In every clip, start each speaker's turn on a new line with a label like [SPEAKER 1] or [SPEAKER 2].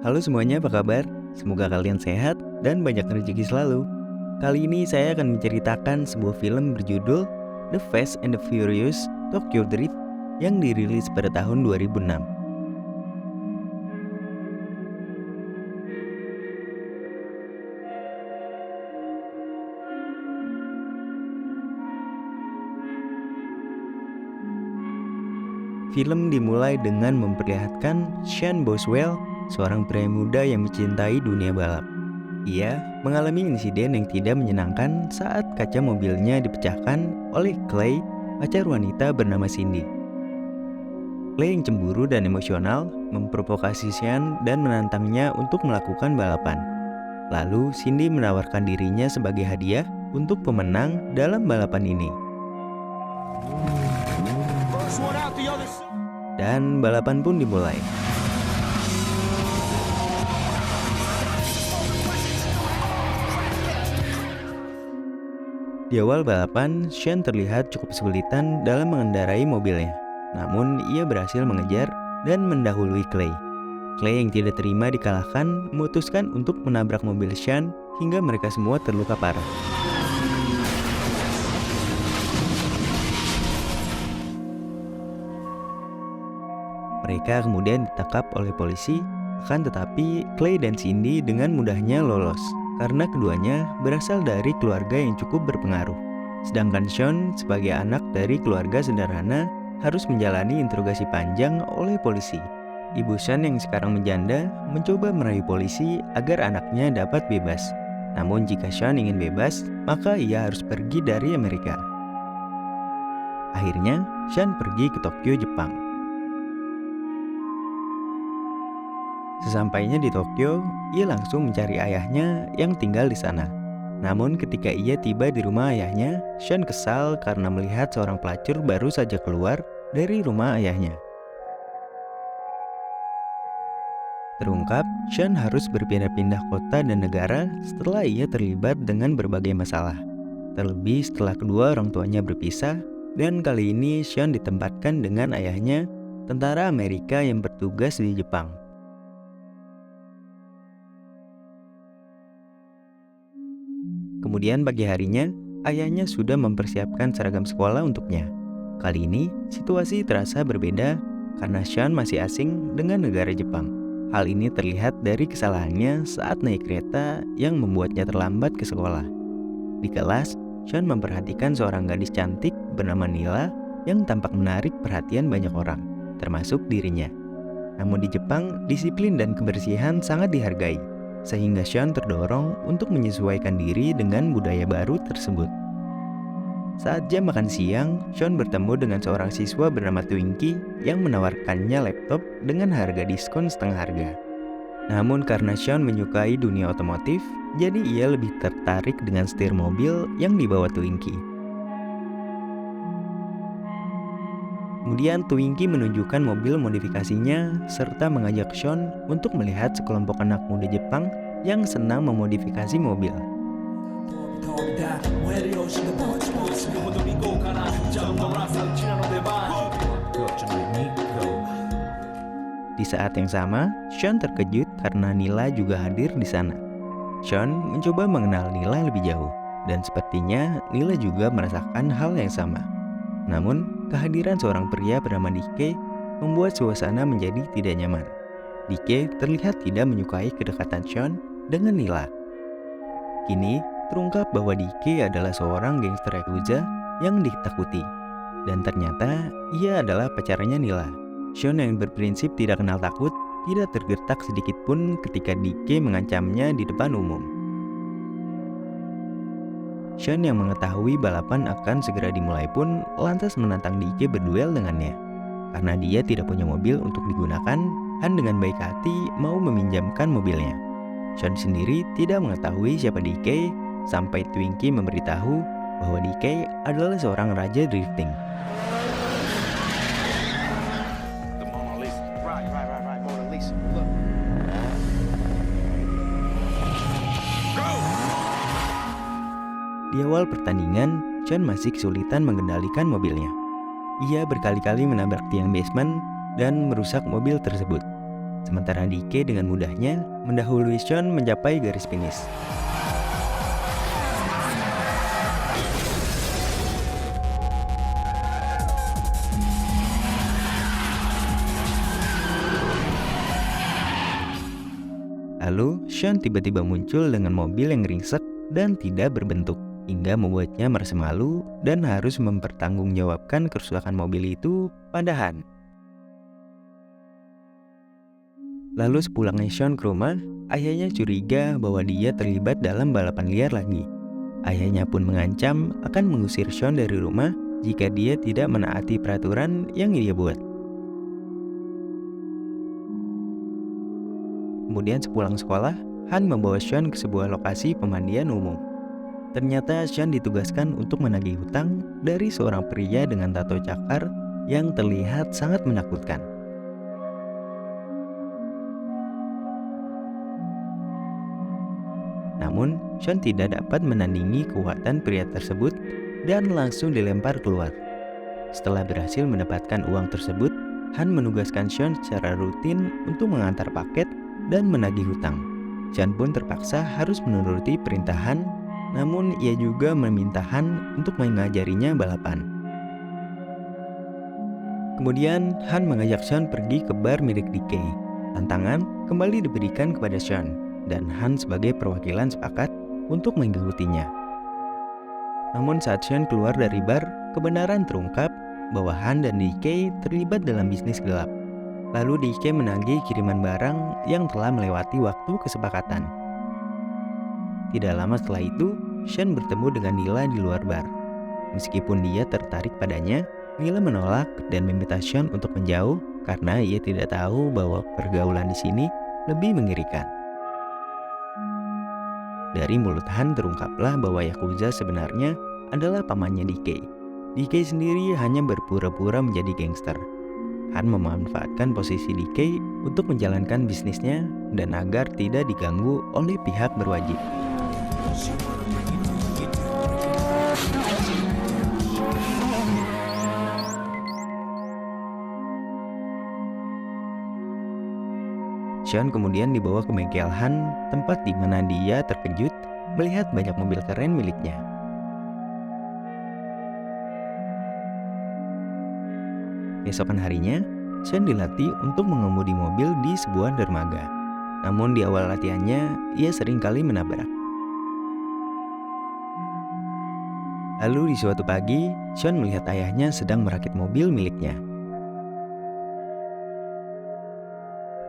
[SPEAKER 1] Halo semuanya, apa kabar? Semoga kalian sehat dan banyak rezeki selalu. Kali ini saya akan menceritakan sebuah film berjudul The Fast and the Furious Tokyo Drift yang dirilis pada tahun 2006. Film dimulai dengan memperlihatkan Sean Boswell, seorang pria muda yang mencintai dunia balap. Ia mengalami insiden yang tidak menyenangkan saat kaca mobilnya dipecahkan oleh Clay, pacar wanita bernama Cindy. Clay yang cemburu dan emosional memprovokasi Sean dan menantangnya untuk melakukan balapan. Lalu Cindy menawarkan dirinya sebagai hadiah untuk pemenang dalam balapan ini. Dan balapan pun dimulai. Di awal balapan, Sean terlihat cukup kesulitan dalam mengendarai mobilnya. Namun, ia berhasil mengejar dan mendahului Clay. Clay yang tidak terima dikalahkan memutuskan untuk menabrak mobil Sean hingga mereka semua terluka parah. Mereka kemudian ditangkap oleh polisi, akan tetapi Clay dan Cindy dengan mudahnya lolos karena keduanya berasal dari keluarga yang cukup berpengaruh. Sedangkan Sean sebagai anak dari keluarga sederhana harus menjalani interogasi panjang oleh polisi. Ibu Sean yang sekarang menjanda mencoba merayu polisi agar anaknya dapat bebas. Namun jika Sean ingin bebas, maka ia harus pergi dari Amerika. Akhirnya, Sean pergi ke Tokyo, Jepang. Sesampainya di Tokyo, ia langsung mencari ayahnya yang tinggal di sana. Namun ketika ia tiba di rumah ayahnya, Sean kesal karena melihat seorang pelacur baru saja keluar dari rumah ayahnya. Terungkap, Sean harus berpindah-pindah kota dan negara setelah ia terlibat dengan berbagai masalah. Terlebih setelah kedua orang tuanya berpisah, dan kali ini Sean ditempatkan dengan ayahnya, tentara Amerika yang bertugas di Jepang. Kemudian pagi harinya, ayahnya sudah mempersiapkan seragam sekolah untuknya. Kali ini, situasi terasa berbeda karena Sean masih asing dengan negara Jepang. Hal ini terlihat dari kesalahannya saat naik kereta yang membuatnya terlambat ke sekolah. Di kelas, Sean memperhatikan seorang gadis cantik bernama Nila yang tampak menarik perhatian banyak orang, termasuk dirinya. Namun di Jepang, disiplin dan kebersihan sangat dihargai, sehingga Sean terdorong untuk menyesuaikan diri dengan budaya baru tersebut. Saat jam makan siang, Sean bertemu dengan seorang siswa bernama Twinkie yang menawarkannya laptop dengan harga diskon setengah harga. Namun karena Sean menyukai dunia otomotif, jadi ia lebih tertarik dengan setir mobil yang dibawa Twinkie. Kemudian Twinkie menunjukkan mobil modifikasinya serta mengajak Sean untuk melihat sekelompok anak muda Jepang yang senang memodifikasi mobil. Di saat yang sama, Sean terkejut karena Nila juga hadir di sana. Sean mencoba mengenal Nila lebih jauh, dan sepertinya Nila juga merasakan hal yang sama. Namun, kehadiran seorang pria bernama Dike membuat suasana menjadi tidak nyaman. Dike terlihat tidak menyukai kedekatan Sean dengan Nila. Kini, terungkap bahwa Dike adalah seorang gangster yakuza yang ditakuti. Dan ternyata, ia adalah pacarnya Nila. Sean yang berprinsip tidak kenal takut, tidak tergetak sedikit pun ketika Dike mengancamnya di depan umum. Sean yang mengetahui balapan akan segera dimulai pun lantas menantang Dike berduel dengannya. Karena dia tidak punya mobil untuk digunakan, Han dengan baik hati mau meminjamkan mobilnya. Sean sendiri tidak mengetahui siapa Dike sampai Twinkie memberitahu bahwa Dike adalah seorang raja drifting. Di awal pertandingan, Sean masih kesulitan mengendalikan mobilnya. Ia berkali-kali menabrak tiang basement dan merusak mobil tersebut. Sementara DK dengan mudahnya mendahului Sean mencapai garis finish. Lalu, Sean tiba-tiba muncul dengan mobil yang ringsek dan tidak berbentuk, hingga membuatnya merasa malu dan harus mempertanggungjawabkan kerusakan mobil itu pada Han. Lalu sepulangnya Sean ke rumah, ayahnya curiga bahwa dia terlibat dalam balapan liar lagi. Ayahnya pun mengancam akan mengusir Sean dari rumah jika dia tidak menaati peraturan yang dia buat. Kemudian sepulang sekolah, Han membawa Sean ke sebuah lokasi pemandian umum. Ternyata Sean ditugaskan untuk menagih hutang dari seorang pria dengan tato cakar yang terlihat sangat menakutkan. Namun, Sean tidak dapat menandingi kekuatan pria tersebut dan langsung dilempar keluar. Setelah berhasil mendapatkan uang tersebut, Han menugaskan Sean secara rutin untuk mengantar paket dan menagih hutang. Sean pun terpaksa harus menuruti perintah Han, namun ia juga meminta Han untuk mengajarinya balapan. Kemudian Han mengajak Sean pergi ke bar milik DK. Tantangan kembali diberikan kepada Sean, dan Han sebagai perwakilan sepakat untuk mengikutinya. Namun saat Sean keluar dari bar, kebenaran terungkap bahwa Han dan DK terlibat dalam bisnis gelap. Lalu DK menagih kiriman barang yang telah melewati waktu kesepakatan. Tidak lama setelah itu, Sean bertemu dengan Nila di luar bar. Meskipun dia tertarik padanya, Nila menolak dan meminta Sean untuk menjauh karena ia tidak tahu bahwa pergaulan di sini lebih mengerikan. Dari mulut Han terungkaplah bahwa Yakuza sebenarnya adalah pamannya DK. DK sendiri hanya berpura-pura menjadi gangster. Han memanfaatkan posisi DK untuk menjalankan bisnisnya dan agar tidak diganggu oleh pihak berwajib. Sean kemudian dibawa ke bengkel Han, tempat di mana dia terkejut melihat banyak mobil keren miliknya. Keesokan harinya, Sean dilatih untuk mengemudi mobil di sebuah dermaga. Namun di awal latihannya, ia sering kali menabrak. Lalu di suatu pagi, Sean melihat ayahnya sedang merakit mobil miliknya.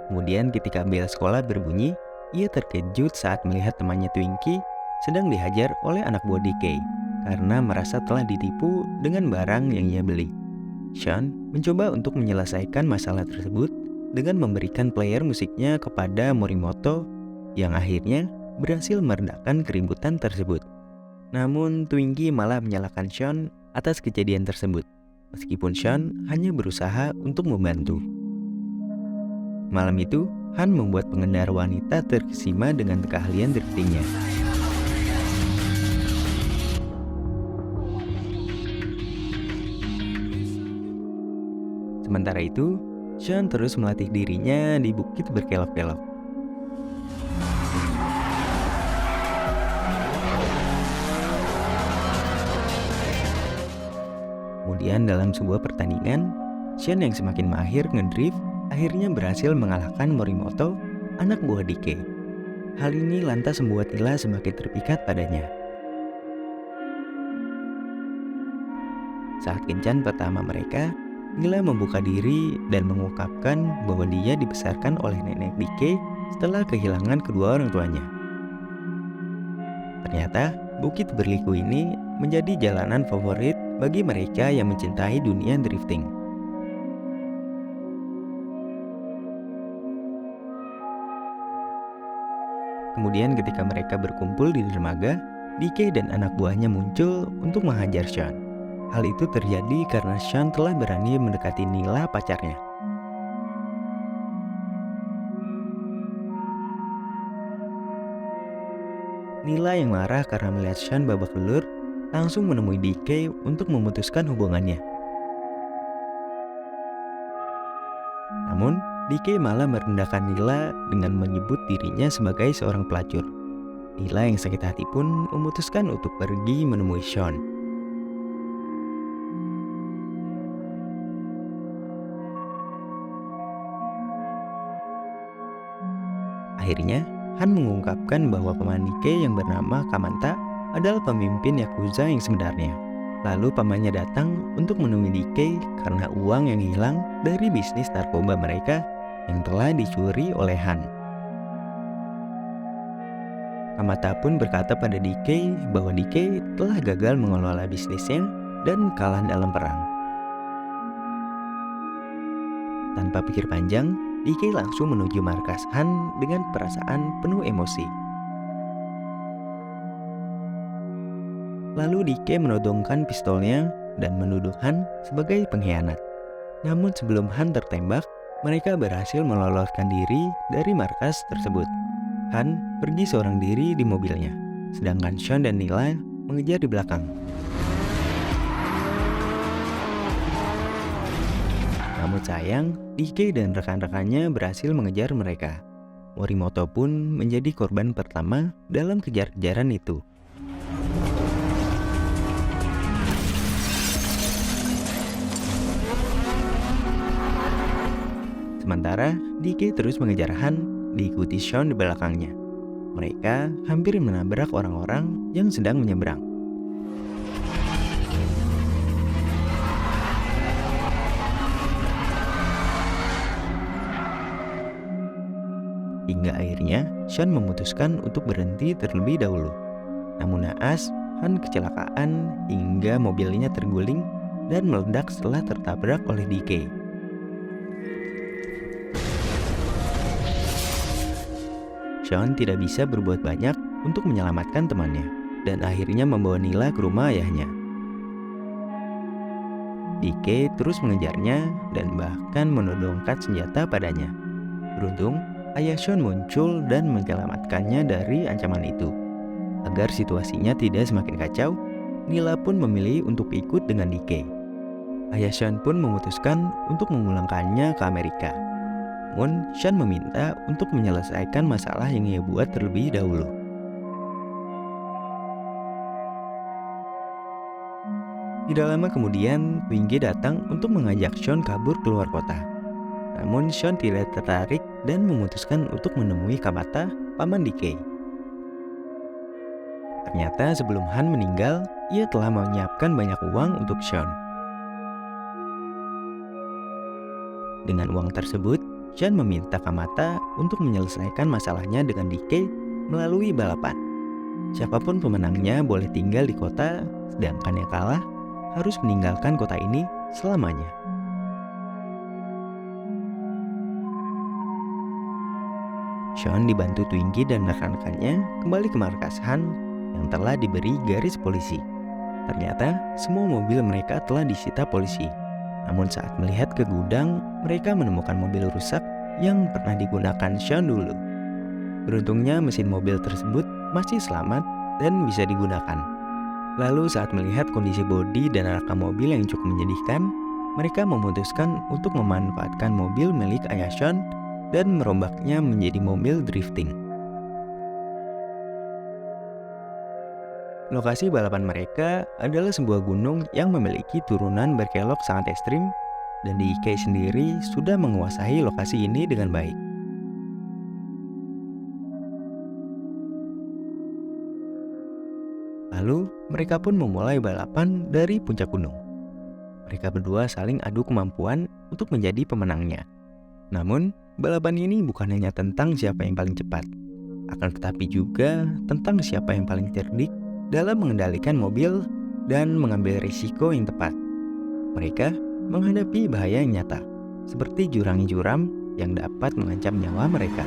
[SPEAKER 1] Kemudian ketika bel sekolah berbunyi, ia terkejut saat melihat temannya Twinkie sedang dihajar oleh anak buah DK karena merasa telah ditipu dengan barang yang ia beli. Sean mencoba untuk menyelesaikan masalah tersebut dengan memberikan player musiknya kepada Morimoto yang akhirnya berhasil meredakan keributan tersebut. Namun Twinkie malah menyalahkan Sean atas kejadian tersebut, meskipun Sean hanya berusaha untuk membantu. Malam itu, Han membuat pengendara wanita terkesima dengan keahlian driftingnya. Sementara itu, Sean terus melatih dirinya di bukit berkelok-kelok. Kemudian dalam sebuah pertandingan, Sean yang semakin mahir ngedrift akhirnya berhasil mengalahkan Morimoto, anak buah DK. Hal ini lantas membuat Nila semakin terpikat padanya. Saat kencan pertama mereka, Nila membuka diri dan mengungkapkan bahwa dia dibesarkan oleh nenek DK setelah kehilangan kedua orang tuanya. Ternyata, bukit berliku ini menjadi jalanan favorit bagi mereka yang mencintai dunia drifting. Kemudian ketika mereka berkumpul di dermaga, DK dan anak buahnya muncul untuk menghajar Sean. Hal itu terjadi karena Sean telah berani mendekati Nila, pacarnya. Nila yang marah karena melihat Sean babak belur, langsung menemui DK untuk memutuskan hubungannya. Namun, DK malah merendahkan Nila dengan menyebut dirinya sebagai seorang pelacur. Nila yang sakit hati pun memutuskan untuk pergi menemui Sean. Akhirnya, Han mengungkapkan bahwa paman DK yang bernama Kamanta adalah pemimpin Yakuza yang sebenarnya. Lalu pamannya datang untuk menemui DK karena uang yang hilang dari bisnis narkoba mereka yang telah dicuri oleh Han. Kamata pun berkata pada DK bahwa DK telah gagal mengelola bisnisnya dan kalah dalam perang. Tanpa pikir panjang, DK langsung menuju markas Han dengan perasaan penuh emosi. Lalu DK menodongkan pistolnya dan menuduh Han sebagai pengkhianat. Namun sebelum Han tertembak, mereka berhasil meloloskan diri dari markas tersebut. Han pergi seorang diri di mobilnya, sedangkan Sean dan Nila mengejar di belakang. Namun sayang, DK dan rekan-rekannya berhasil mengejar mereka. Morimoto pun menjadi korban pertama dalam kejar-kejaran itu. Sementara DK terus mengejar Han, diikuti Sean di belakangnya. Mereka hampir menabrak orang-orang yang sedang menyeberang. Hingga akhirnya Sean memutuskan untuk berhenti terlebih dahulu. Namun naas, Han kecelakaan hingga mobilnya terguling dan meledak setelah tertabrak oleh DK. Sean tidak bisa berbuat banyak untuk menyelamatkan temannya dan akhirnya membawa Nila ke rumah ayahnya. DK terus mengejarnya dan bahkan menodongkan senjata padanya. Beruntung, ayah Sean muncul dan menyelamatkannya dari ancaman itu. Agar situasinya tidak semakin kacau, Nila pun memilih untuk ikut dengan DK. Ayah Sean pun memutuskan untuk memulangkannya ke Amerika. Namun, Sean meminta untuk menyelesaikan masalah yang ia buat terlebih dahulu. Tidak lama kemudian, Wingge datang untuk mengajak Sean kabur keluar kota. Namun, Sean tidak tertarik dan memutuskan untuk menemui Kamata, paman DK. Ternyata sebelum Han meninggal, ia telah menyiapkan banyak uang untuk Sean. Dengan uang tersebut, Sean meminta Kamata untuk menyelesaikan masalahnya dengan DK melalui balapan. Siapapun pemenangnya boleh tinggal di kota, sedangkan yang kalah harus meninggalkan kota ini selamanya. Sean dibantu Twinkie dan rekan-rekannya kembali ke markas Han yang telah diberi garis polisi. Ternyata semua mobil mereka telah disita polisi. Namun saat melihat ke gudang, mereka menemukan mobil rusak yang pernah digunakan Sean dulu. Beruntungnya mesin mobil tersebut masih selamat dan bisa digunakan. Lalu saat melihat kondisi bodi dan rangka mobil yang cukup menyedihkan, mereka memutuskan untuk memanfaatkan mobil milik ayah Sean dan merombaknya menjadi mobil drifting. Lokasi balapan mereka adalah sebuah gunung yang memiliki turunan berkelok sangat ekstrim, dan DK sendiri sudah menguasai lokasi ini dengan baik. Lalu, mereka pun memulai balapan dari puncak gunung. Mereka berdua saling adu kemampuan untuk menjadi pemenangnya. Namun, balapan ini bukan hanya tentang siapa yang paling cepat, akan tetapi juga tentang siapa yang paling cerdik dalam mengendalikan mobil dan mengambil risiko yang tepat. Mereka menghadapi bahaya yang nyata, seperti jurang curam yang dapat mengancam nyawa mereka.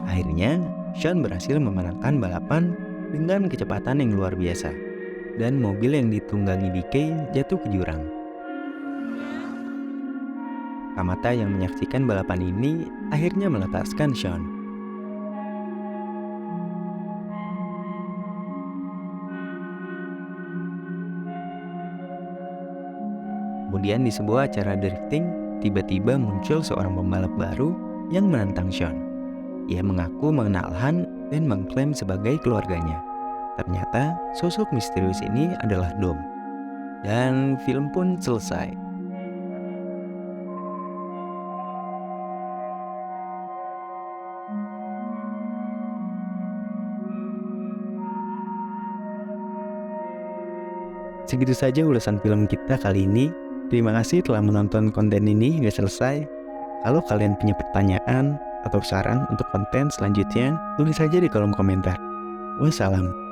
[SPEAKER 1] Akhirnya, Sean berhasil memenangkan balapan dengan kecepatan yang luar biasa, dan mobil yang ditunggangi DK jatuh ke jurang. Kamata yang menyaksikan balapan ini akhirnya melepaskan Sean. Kemudian di sebuah acara drifting, tiba-tiba muncul seorang pembalap baru yang menantang Sean. Ia mengaku mengenal Han dan mengklaim sebagai keluarganya. Ternyata sosok misterius ini adalah Dom. Dan film pun selesai. Segitu saja ulasan film kita kali ini. Terima kasih telah menonton konten ini hingga selesai. Kalau kalian punya pertanyaan atau saran untuk konten selanjutnya, tulis saja di kolom komentar. Wassalam.